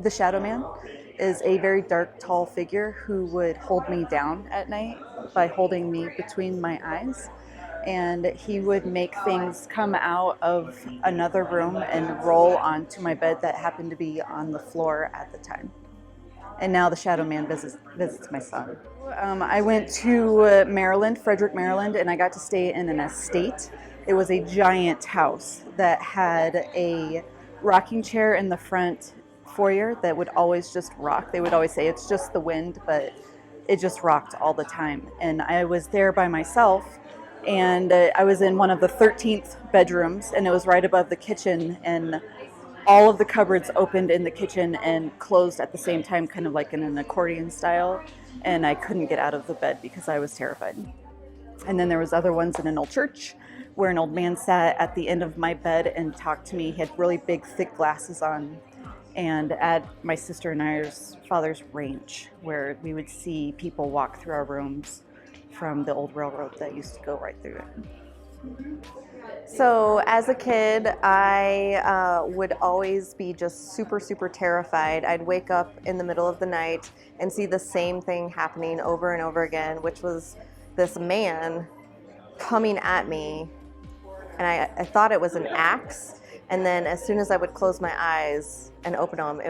The Shadow Man is a very dark, tall figure who would hold me down at night by holding me between my eyes. And he would make things come out of another room and roll onto my bed that happened to be on the floor at the time. And now the Shadow Man visits my son. I went to Maryland, Frederick, Maryland, and I got to stay in an estate. It was a giant house that had a rocking chair in the front foyer that would always just rock. They would always say it's just the wind, but it just rocked all the time. And I was there by myself, and I was in one of the 13th bedrooms, and it was right above the kitchen, and all of the cupboards opened in the kitchen and closed at the same time, kind of like in an accordion style, and I couldn't get out of the bed because I was terrified. And then there was other ones in an old church where an old man sat at the end of my bed and talked to me. He had really big, thick glasses on, and at my sister and I's father's ranch, where we would see people walk through our rooms from the old railroad that used to go right through it. So as a kid, I would always be just super, super terrified. I'd wake up in the middle of the night and see the same thing happening over and over again, which was this man coming at me, and I thought it was an axe. And then as soon as I would close my eyes and open them,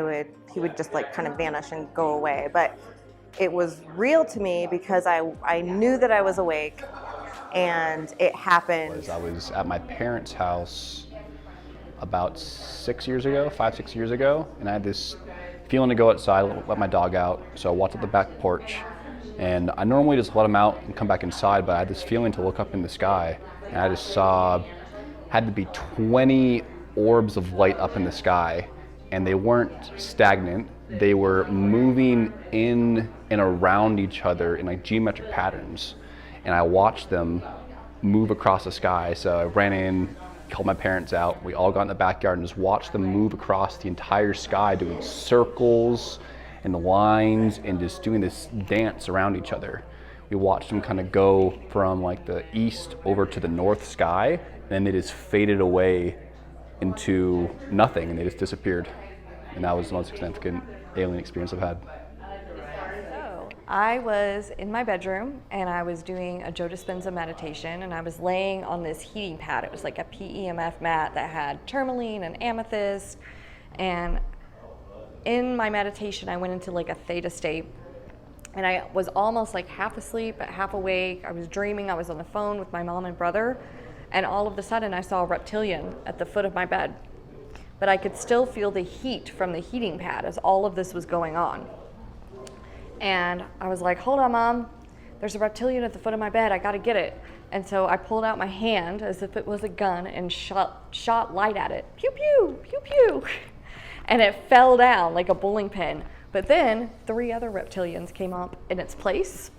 he would just like kind of vanish and go away. But it was real to me because I knew that I was awake, and it happened. I was at my parents' house about 6 years ago, 5-6 years ago, and I had this feeling to go outside, let my dog out. So I walked up the back porch, and I normally just let him out and come back inside, but I had this feeling to look up in the sky, and I just saw, had to be 20 orbs of light up in the sky, and they weren't stagnant. They were moving in and around each other in like geometric patterns. And I watched them move across the sky. So I ran in, called my parents out. We all got in the backyard and just watched them move across the entire sky, doing circles and lines and just doing this dance around each other. We watched them kind of go from like the east over to the north sky, and then they just faded away into nothing, and they just disappeared. And that was the most significant alien experience I've had. I was in my bedroom and I was doing a Joe Dispenza meditation, and I was laying on this heating pad. It was like a PEMF mat that had tourmaline and amethyst. And in my meditation, I went into like a theta state, and I was almost like half asleep but half awake. I was dreaming. I was on the phone with my mom and brother, and all of a sudden I saw a reptilian at the foot of my bed. But I could still feel the heat from the heating pad as all of this was going on. And I was like, hold on, Mom, there's a reptilian at the foot of my bed, I gotta get it. And so I pulled out my hand as if it was a gun and shot light at it. Pew, pew, pew, pew. And it fell down like a bowling pin. But then 3 other reptilians came up in its place.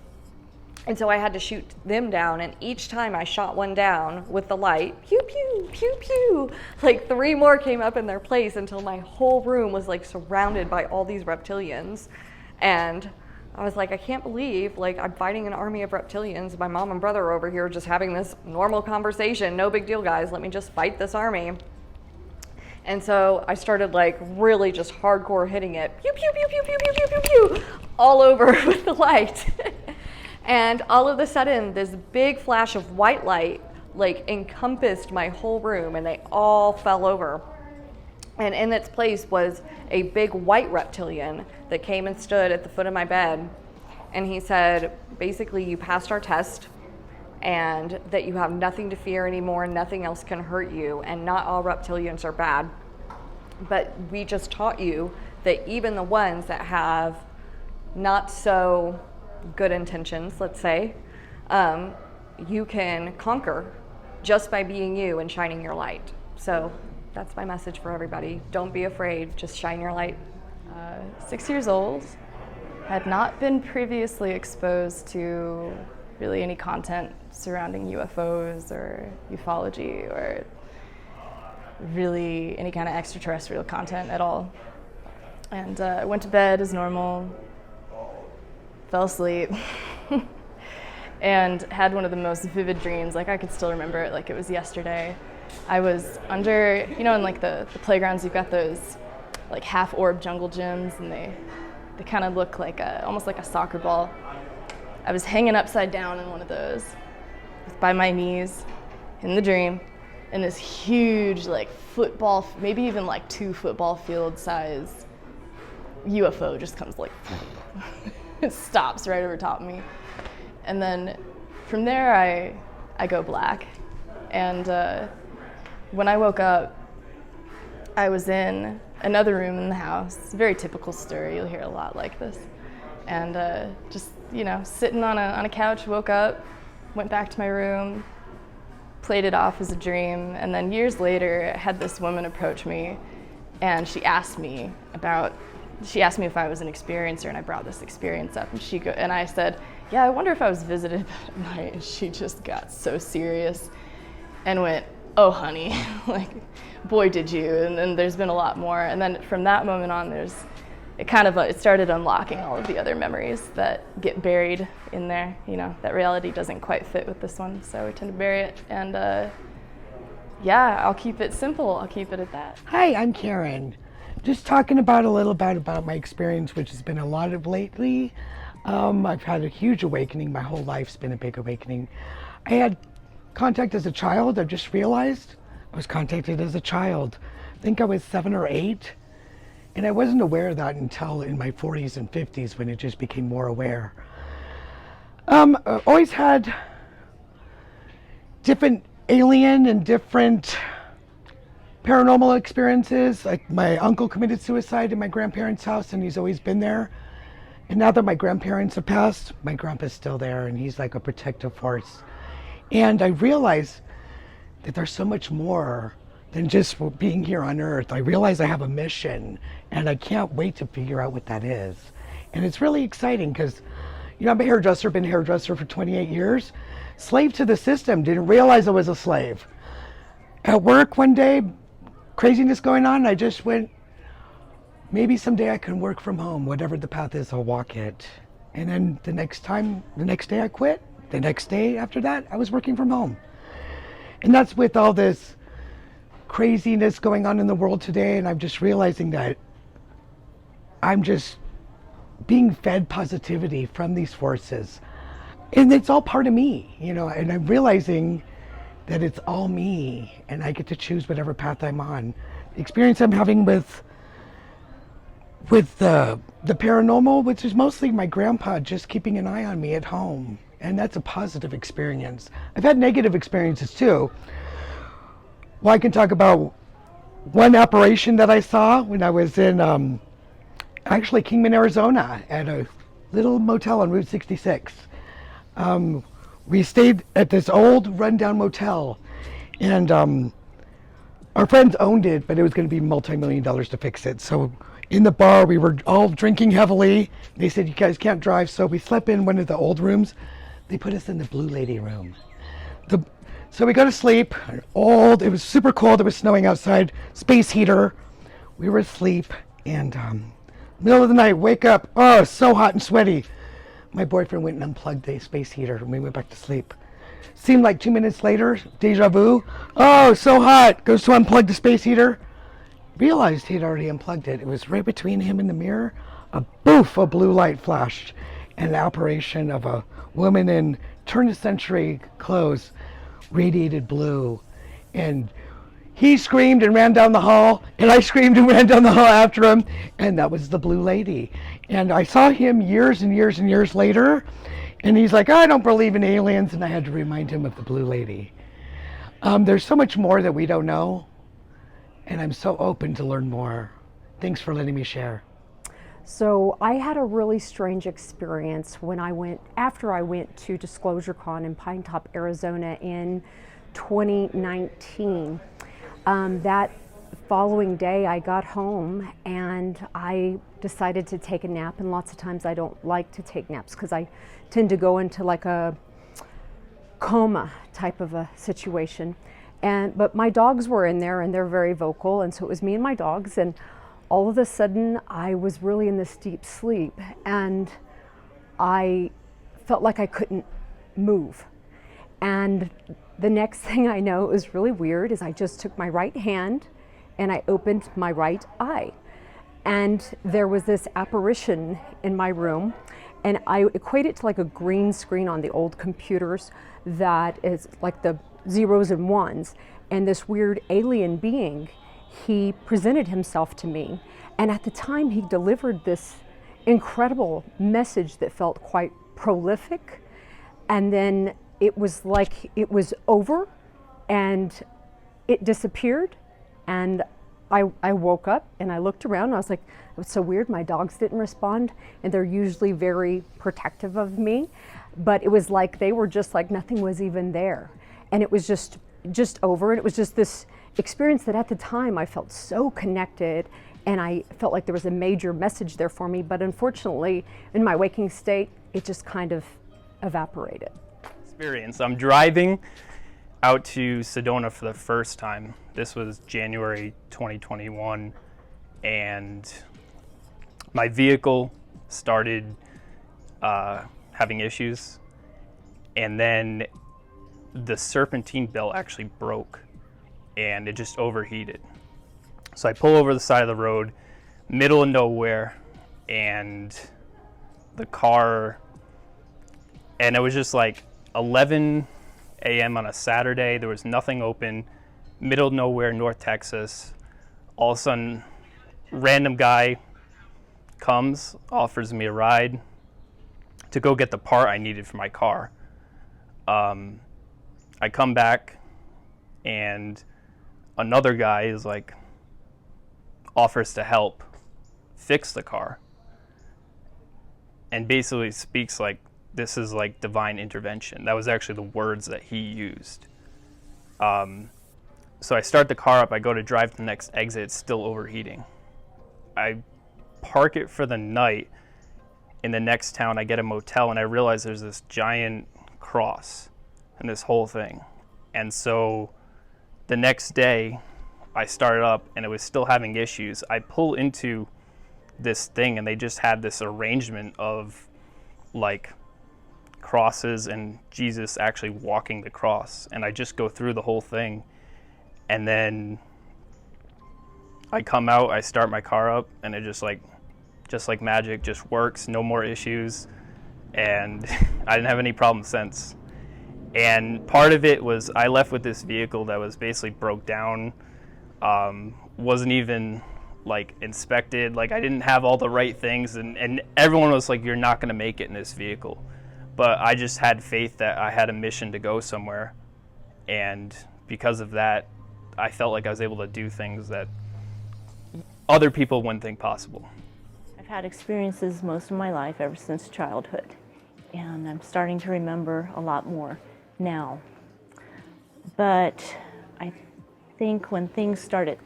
And so I had to shoot them down, and each time I shot one down with the light, pew, pew, pew, pew, like 3 more came up in their place until my whole room was like surrounded by all these reptilians. And I was like, I can't believe like I'm fighting an army of reptilians. My mom and brother are over here just having this normal conversation. No big deal, guys. Let me just fight this army. And so I started like really just hardcore hitting it, pew, pew, pew, pew, pew, pew, pew, pew, pew, all over with the light. And all of a sudden, this big flash of white light like encompassed my whole room, and they all fell over. And in its place was a big white reptilian that came and stood at the foot of my bed. And he said, basically, you passed our test, and that you have nothing to fear anymore, nothing else can hurt you, and not all reptilians are bad. But we just taught you that even the ones that have not so good intentions, let's say, you can conquer just by being you and shining your light. So that's my message for everybody. Don't be afraid, just shine your light. 6 years old, had not been previously exposed to really any content surrounding UFOs or ufology or really any kind of extraterrestrial content at all. And I went to bed as normal, fell asleep, and had one of the most vivid dreams. Like I could still remember it like it was yesterday. I was under, you know, in like the playgrounds, you've got those like half-orb jungle gyms, and they kind of look like almost like a soccer ball. I was hanging upside down in one of those by my knees in the dream, and this huge like football, maybe even like 2 football field size UFO just comes like, it stops right over top of me. And then from there I go black. And when I woke up, I was in another room in the house. Very typical story, you'll hear a lot like this. And just, you know, sitting on a couch, woke up, went back to my room, played it off as a dream. And then years later, I had this woman approach me, and she asked me if I was an experiencer, and I brought this experience up. And I said, yeah, I wonder if I was visited that night. And she just got so serious and went, oh, honey, like, boy, did you. And then there's been a lot more. And then from that moment on, it started unlocking all of the other memories that get buried in there. You know, that reality doesn't quite fit with this one, so we tend to bury it. And yeah, I'll keep it simple. I'll keep it at that. Hi, I'm Karen. Just talking about a little bit about my experience, which has been a lot of lately. I've had a huge awakening. My whole life's been a big awakening. I had contact as a child. I've just realized I was contacted as a child. I think I was 7 or 8. And I wasn't aware of that until in my 40s and 50s when it just became more aware. I always had different alien and different paranormal experiences. Like my uncle committed suicide in my grandparents' house, and he's always been there. And now that my grandparents have passed, my grandpa's still there, and he's like a protective force. And I realize that there's so much more than just being here on Earth. I realize I have a mission, and I can't wait to figure out what that is. And it's really exciting because, you know, I'm a hairdresser, been a hairdresser for 28 years. Slave to the system, didn't realize I was a slave. At work one day, craziness going on, I just went, maybe someday I can work from home. Whatever the path is, I'll walk it. And then the next day I quit. The next day after that, I was working from home. And that's with all this craziness going on in the world today, and I'm just realizing that I'm just being fed positivity from these forces. And it's all part of me, you know, and I'm realizing that it's all me, and I get to choose whatever path I'm on. The experience I'm having with the paranormal, which is mostly my grandpa just keeping an eye on me at home, and that's a positive experience. I've had negative experiences too. Well, I can talk about one apparition that I saw when I was in actually Kingman, Arizona, at a little motel on Route 66. We stayed at this old rundown motel, and our friends owned it, but it was going to be multi-million dollars to fix it. So in the bar, we were all drinking heavily. They said, you guys can't drive, so we slept in one of the old rooms. They put us in the Blue Lady room. So we go to sleep, it was super cold, it was snowing outside, space heater. We were asleep, and middle of the night, wake up, oh, so hot and sweaty. My boyfriend went and unplugged the space heater, and we went back to sleep. Seemed like 2 minutes later, deja vu, oh, so hot, goes to unplug the space heater. Realized he'd already unplugged it. It was right between him and the mirror. A boof, a blue light flashed, and an apparition of a woman in turn-of-century clothes, radiated blue, and he screamed and ran down the hall, and I screamed and ran down the hall after him, and that was the Blue Lady. And I saw him years and years and years later, and he's like, I don't believe in aliens, and I had to remind him of the Blue Lady. There's so much more that we don't know, and I'm so open to learn more. Thanks for letting me share. So I had a really strange experience after I went to Disclosure Con in Pine Top, Arizona in 2019. That following day I got home and I decided to take a nap, and lots of times I don't like to take naps because I tend to go into like a coma type of a situation. But my dogs were in there and they're very vocal, and so it was me and my dogs, and all of a sudden I was really in this deep sleep and I felt like I couldn't move. And the next thing I know, it was really weird, is I just took my right hand and I opened my right eye. And there was this apparition in my room, and I equate it to like a green screen on the old computers that is like the zeros and ones. And this weird alien being, he presented himself to me. And at the time, he delivered this incredible message that felt quite prolific. And then it was like it was over and it disappeared. And I woke up and I looked around and I was like, it was so weird, my dogs didn't respond, and they're usually very protective of me, but it was like they were just like nothing was even there. And it was just over, and it was just this experience that at the time I felt so connected, and I felt like there was a major message there for me, but unfortunately in my waking state it just kind of evaporated. Experience. I'm driving out to Sedona for the first time. This was January 2021, and my vehicle started having issues, and then the serpentine belt actually broke and it just overheated. So I pull over the side of the road, middle of nowhere, and the car, and it was just like 11 a.m. on a Saturday. There was nothing open, middle of nowhere, North Texas. All of a sudden, random guy comes, offers me a ride to go get the part I needed for my car. I come back and another guy is like, offers to help fix the car, and basically speaks like this is like divine intervention. That was actually the words that he used. So I start the car up, I go to drive to the next exit, it's still overheating. I park it for the night in the next town. I get a motel and I realize there's this giant cross and this whole thing. And so the next day I started up and it was still having issues. I pull into this thing and they just had this arrangement of like crosses and Jesus actually walking the cross. And I just go through the whole thing. And then I come out, I start my car up, and it just like magic, just works, no more issues. And I didn't have any problems since. And part of it was I left with this vehicle that was basically broke down, wasn't even like inspected, like I didn't have all the right things, and everyone was like, you're not gonna make it in this vehicle. But I just had faith that I had a mission to go somewhere, and because of that, I felt like I was able to do things that other people wouldn't think possible. I've had experiences most of my life ever since childhood, and I'm starting to remember a lot more now. But I think when things started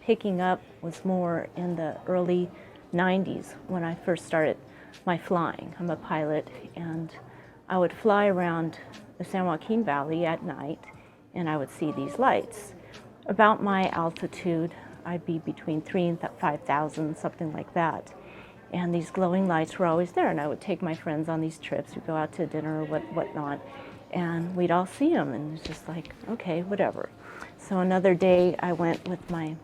picking up was more in the early 90s when I first started my flying. I'm a pilot, and I would fly around the San Joaquin Valley at night, and I would see these lights. About my altitude, I'd be between 3,000 and 5,000, something like that. And these glowing lights were always there, and I would take my friends on these trips. We'd go out to dinner or whatnot, and we'd all see them, and it's just like, okay, whatever. So another day, I went with my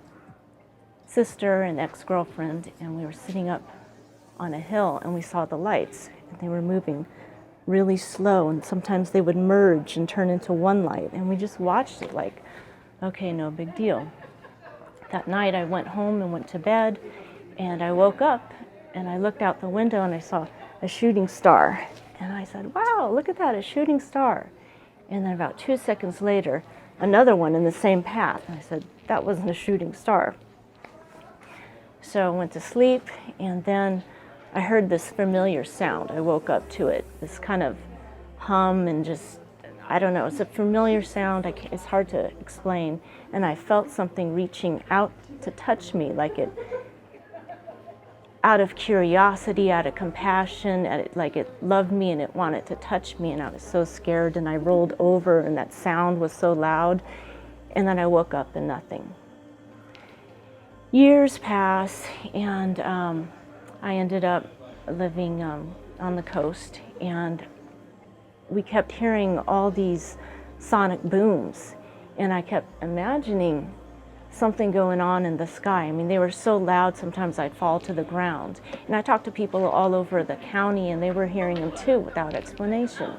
sister and ex-girlfriend, and we were sitting up on a hill, and we saw the lights, and they were moving really slow, and sometimes they would merge and turn into one light, and we just watched it like, okay, no big deal. That night I went home and went to bed, and I woke up and I looked out the window and I saw a shooting star. And I said, wow, look at that, a shooting star. And then about 2 seconds later, another one in the same path. And I said, that wasn't a shooting star. So I went to sleep, and then I heard this familiar sound. I woke up to it, this kind of hum, and just, I don't know, it's a familiar sound. It's hard to explain. And I felt something reaching out to touch me, like it, out of curiosity, out of compassion, like it loved me and it wanted to touch me. And I was so scared, and I rolled over, and that sound was so loud. And then I woke up and nothing. Years pass, and I ended up living on the coast, and we kept hearing all these sonic booms, and I kept imagining something going on in the sky. I mean, they were so loud, sometimes I'd fall to the ground. And I talked to people all over the county, and they were hearing them too without explanation.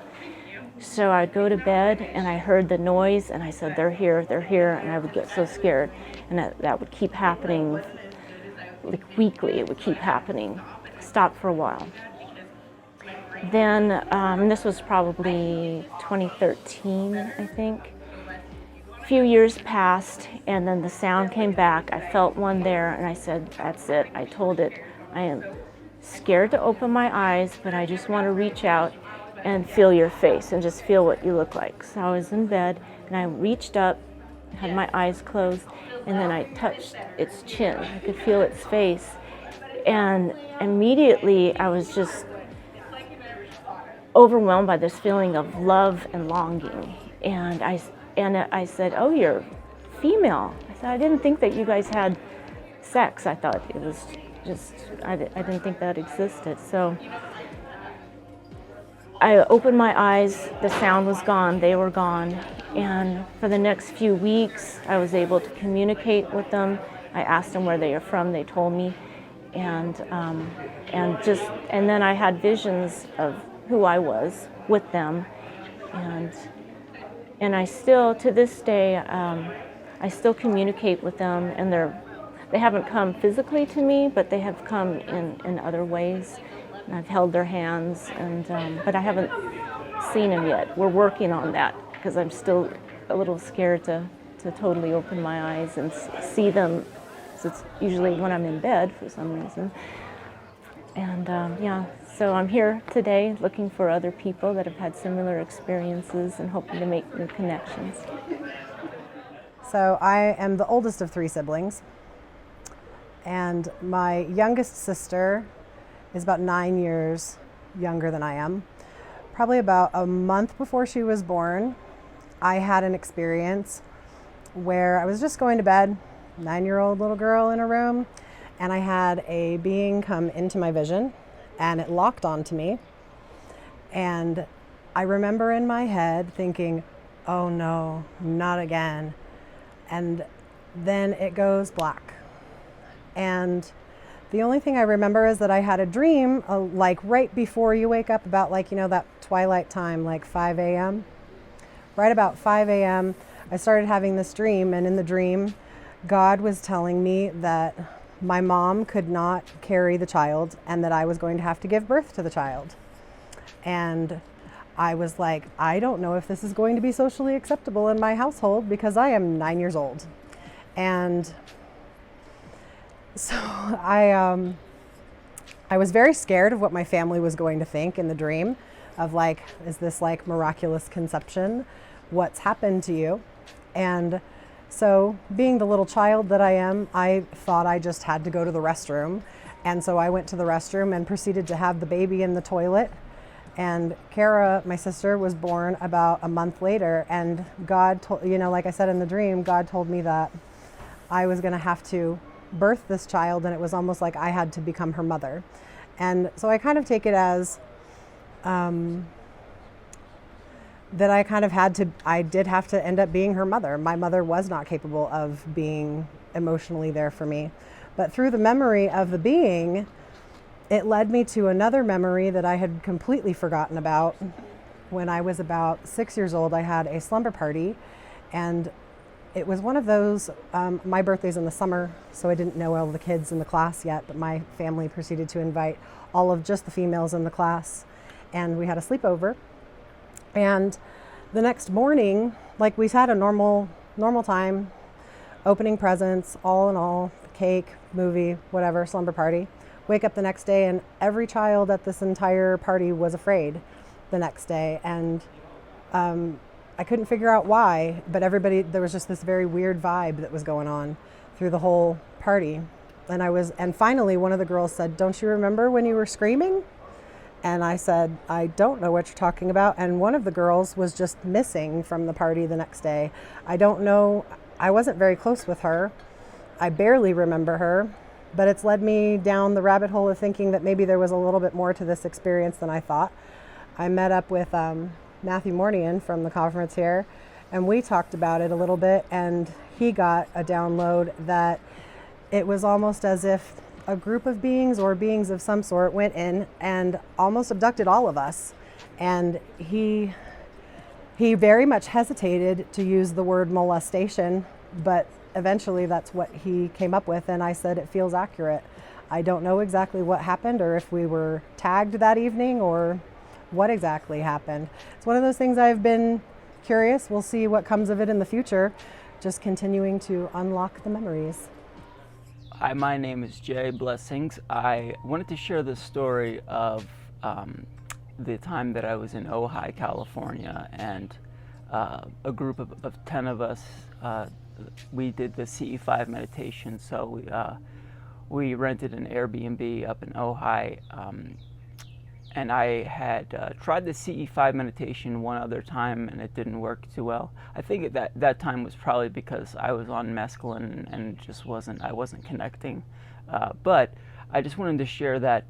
So I'd go to bed, and I heard the noise, and I said, they're here, and I would get so scared. And that would keep happening, like weekly, it would keep happening. Stop for a while. Then, this was probably 2013, I think. A few years passed, and then the sound came back. I felt one there, and I said, that's it. I told it, I am scared to open my eyes, but I just want to reach out and feel your face and just feel what you look like. So I was in bed, and I reached up, had my eyes closed, and then I touched its chin. I could feel its face, and immediately I was just overwhelmed by this feeling of love and longing. And I said, oh, you're female. I said, I didn't think that you guys had sex. I thought it was just, I didn't think that existed. So I opened my eyes, the sound was gone, they were gone. And for the next few weeks, I was able to communicate with them. I asked them where they are from, they told me. And then I had visions of who I was with them. And I still, to this day, I still communicate with them, and they haven't come physically to me, but they have come in other ways. And I've held their hands, but I haven't seen them yet. We're working on that because I'm still a little scared to totally open my eyes and see them. So it's usually when I'm in bed for some reason. And so I'm here today looking for other people that have had similar experiences and hoping to make new connections. So I am the oldest of 3 siblings, and my youngest sister is about 9 years younger than I am. Probably about a month before she was born, I had an experience where I was just going to bed, 9-year-old little girl in a room, and I had a being come into my vision, and it locked onto me. And I remember in my head thinking, oh no, not again. And then it goes black. And the only thing I remember is that I had a dream, like right before you wake up, about that twilight time, like 5 a.m. Right about 5 a.m., I started having this dream, and in the dream, God was telling me that my mom could not carry the child and that I was going to have to give birth to the child. And I was like, I don't know if this is going to be socially acceptable in my household because I am 9 years old. And so I was very scared of what my family was going to think in the dream of is this miraculous conception? What's happened to you? And so being the little child that I am, I thought I just had to go to the restroom. And so I went to the restroom and proceeded to have the baby in the toilet. And Kara, my sister, was born about a month later. And God told, like I said in the dream, God told me that I was going to have to birth this child, and it was almost like I had to become her mother. And so I kind of take it as that I did have to end up being her mother. My mother was not capable of being emotionally there for me. But through the memory of the being, it led me to another memory that I had completely forgotten about. When I was about 6 years old, I had a slumber party, and it was one of those, my birthday's in the summer, so I didn't know all the kids in the class yet, but my family proceeded to invite all of just the females in the class, and we had a sleepover. And the next morning, we had a normal time, opening presents, all in all, cake, movie, whatever, slumber party. Wake up the next day, and every child at this entire party was afraid the next day. And I couldn't figure out why, but there was just this very weird vibe that was going on through the whole party. And finally one of the girls said, "Don't you remember when you were screaming?" And I said, "I don't know what you're talking about." And one of the girls was just missing from the party the next day. I don't know, I wasn't very close with her. I barely remember her, but it's led me down the rabbit hole of thinking that maybe there was a little bit more to this experience than I thought. I met up with Matthew Mornian from the conference here, and we talked about it a little bit, and he got a download that it was almost as if a group of beings or beings of some sort went in and almost abducted all of us. And he very much hesitated to use the word molestation, but eventually that's what he came up with, and I said it feels accurate. I don't know exactly what happened or if we were tagged that evening or what exactly happened. It's one of those things I've been curious. We'll see what comes of it in the future, just continuing to unlock the memories. Hi, my name is Jay Blessings. I wanted to share the story of the time that I was in Ojai, California, and a group of 10 of us, we did the CE5 meditation. So we rented an Airbnb up in Ojai, and I had tried the CE5 meditation one other time, and it didn't work too well. I think that time was probably because I was on mescaline and just I wasn't connecting. But I just wanted to share that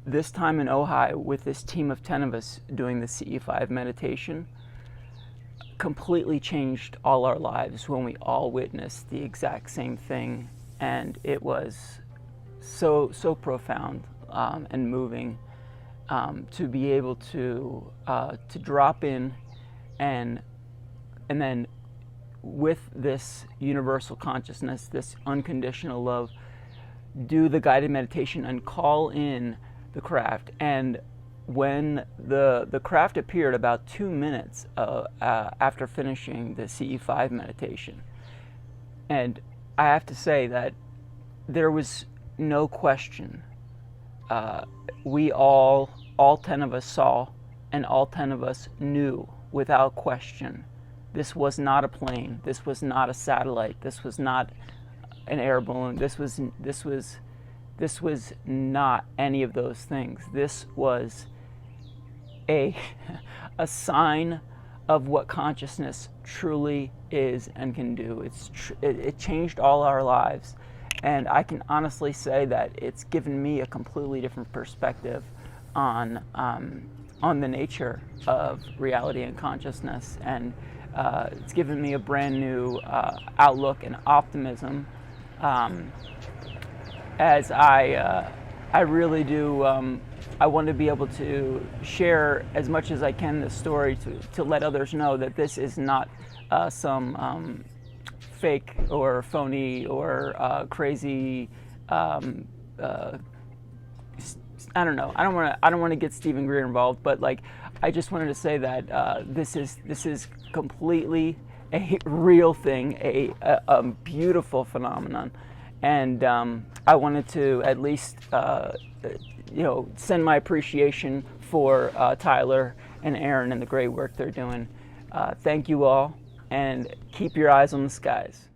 this time in Ojai with this team of 10 of us doing the CE5 meditation completely changed all our lives when we all witnessed the exact same thing, and it was so profound and moving to be able to drop in and then with this universal consciousness, this unconditional love, do the guided meditation and call in the craft. And when the craft appeared about 2 minutes after finishing the CE5 meditation, and I have to say that there was no question. We all 10 of us saw, and all 10 of us knew without question, this was not a plane, this was not a satellite, this was not an air balloon, this was not any of those things. This was a sign of what consciousness truly is and can do. It changed all our lives. And I can honestly say that it's given me a completely different perspective on the nature of reality and consciousness, and it's given me a brand new outlook and optimism, as I really do. I want to be able to share as much as I can this story to let others know that this is not some fake or phony or crazy. I don't know. I don't want to get Stephen Greer involved, but like, I just wanted to say that this is completely a real thing, a beautiful phenomenon, and I wanted to at least send my appreciation for Tyler and Aaron and the great work they're doing. Thank you all, and keep your eyes on the skies.